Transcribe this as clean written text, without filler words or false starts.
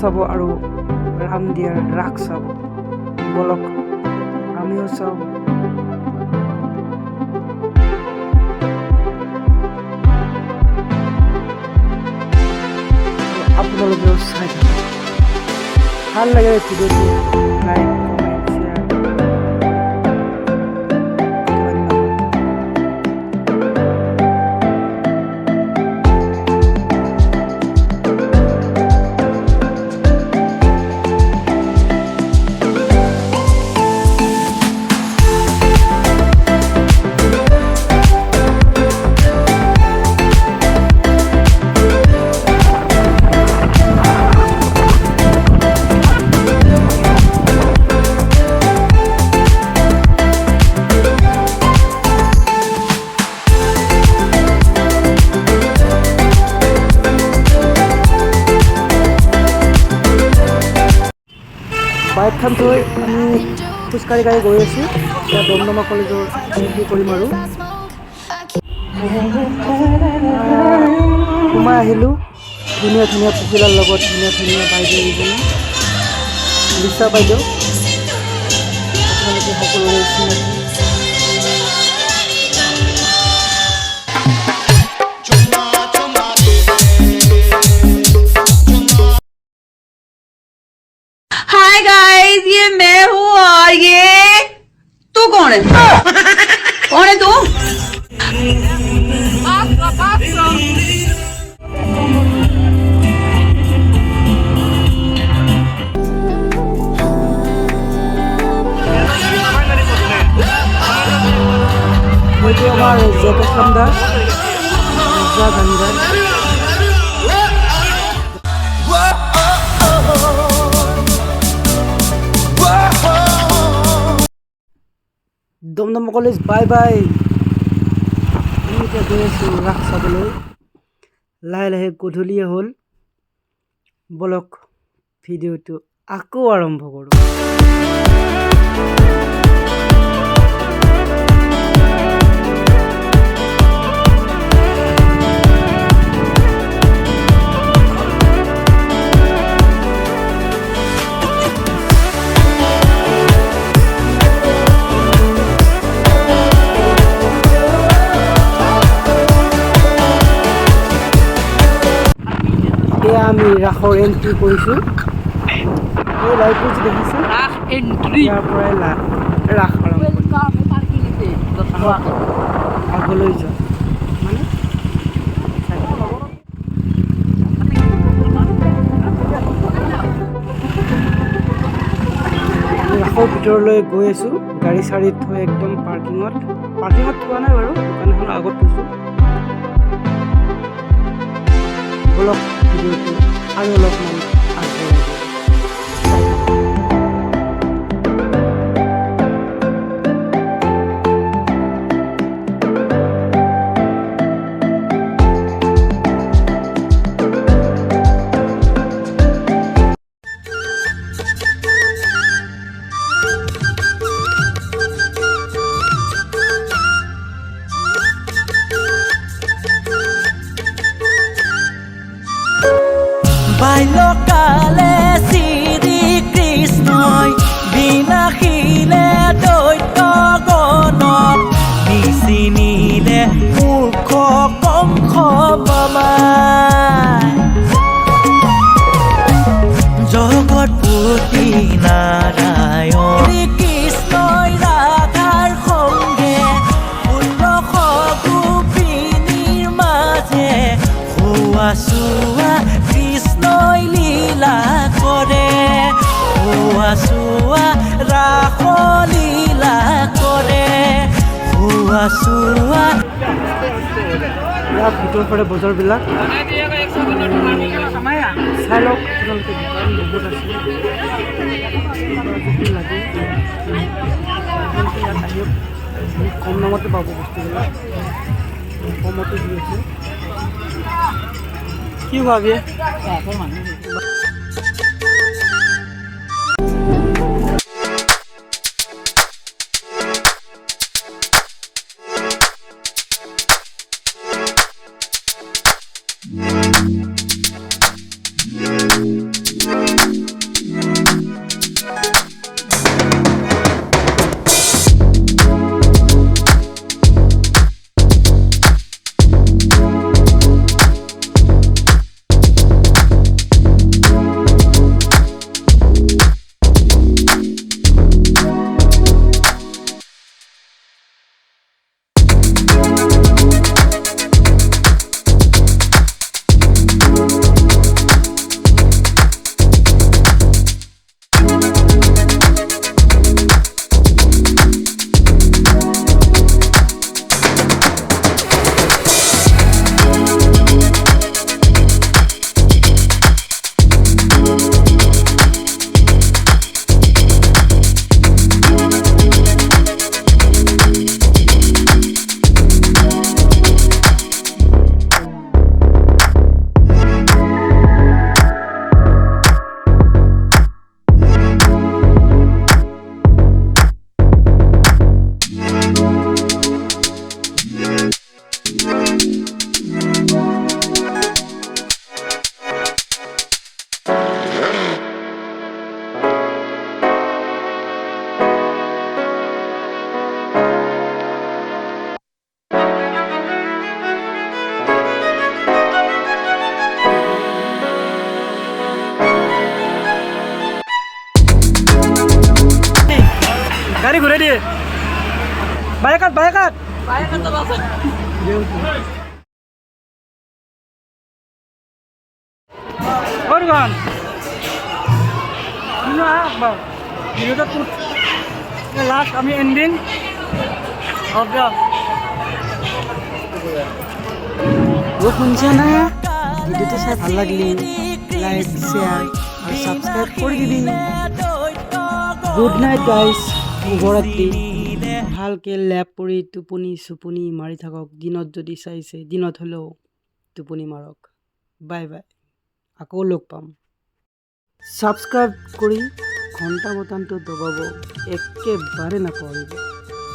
চাব আৰু ৰাম দিয়াৰ ৰাস চাব। বলক আমিও চাওঁ। আপোনালোকেও চাই থাকক। ভাল লাগে ভিডিঅ'টো লাইক কমেণ্ট শ্বেয়াৰ। বাইকখন থৈ আমি খোজকাঢ়ি গৈ আছোঁ। এতিয়া দমদমা কলেজৰ এন্ট্ৰি কৰিম আৰু সোমাই আহিলোঁ। ধুনীয়া ধুনীয়া পখিলাৰ লগত ধুনীয়া ধুনীয়া বাইদেউ এজনী, লিচা বাইদেউ, আপোনালোকে সকলোৰে চিনাকি। हाय गाइस, ये मैं हूँ और ये तू कौन है? कौन है तू? হয়তো আমার যত কামদার যা গানদার দমদমা কলেজ বাই বাই। আমি এতিয়া গৈ আছোঁ ৰাস চাবলৈ। লাহে লাহে গধূলিয়ে হ'ল। বলক ভিডিঅ'টো আকৌ আৰম্ভ কৰোঁ। আমি ৰাসৰ এন্ট্ৰি কৰিছোঁ। এই লাইটটো যে দেখিছে ইয়াৰ পৰাই ৰাস আৰম্ভ আগলৈ যোৱা মানে ৰাসৰ ভিতৰলৈ গৈ আছোঁ। গাড়ী চাড়ী থৈ একদম পাৰ্কিঙত থোৱা নাই বাৰু, দোকান এখন আগত থৈছোঁ। বলক ভিডিঅ'টো আৰু অলপমান আগবঢ়াই দিওঁ। বাল্যকালে শ্ৰীকৃষ্ণই বিনাশিলে দৈত্য গণক, নিচিনিলে মূৰ্খ কংস বামাই। জগতপতি নাৰায়ণ শ্ৰীকৃষ্ণই ৰাধাৰ সংগে ১৬০০ গোপিনীৰ মাজে খোৱা চোৱা কৃষ্ণই লীলা কৰে, খোৱা চোৱা ৰাস লীলা কৰে, খোৱা চোৱা। ইয়াৰ ভিতৰৰ পৰা বজাৰবিলাক চাই লওক। আপোনালোকে দোকান বহুত আছে, লাগে ইয়াত আহিব। কম দামতে পাব বস্তুবিলাক, কমতে দি আছে। কি ভাবি ready বাইকাত Organ. Ini apa? Ini udah tuh. Last kami ending. Oke. Gue শুনছে না ভিডিওটা চাই ভাল লাগলি লাইক শেয়ার আর সাবস্ক্রাইব করে দিবি গুড নাইট গাইস শুভরাত্রি ভালকে লেপ পৰি টোপনি মাৰি থাকক দিনত যদি চাইছে দিনত হলেও টোপনি মাৰক বাই বাই আকৌ লগ পাম সাবস্ক্ৰাইব কৰি ঘণ্টা বটনটো দবাব একেবাৰে নাপাহৰিব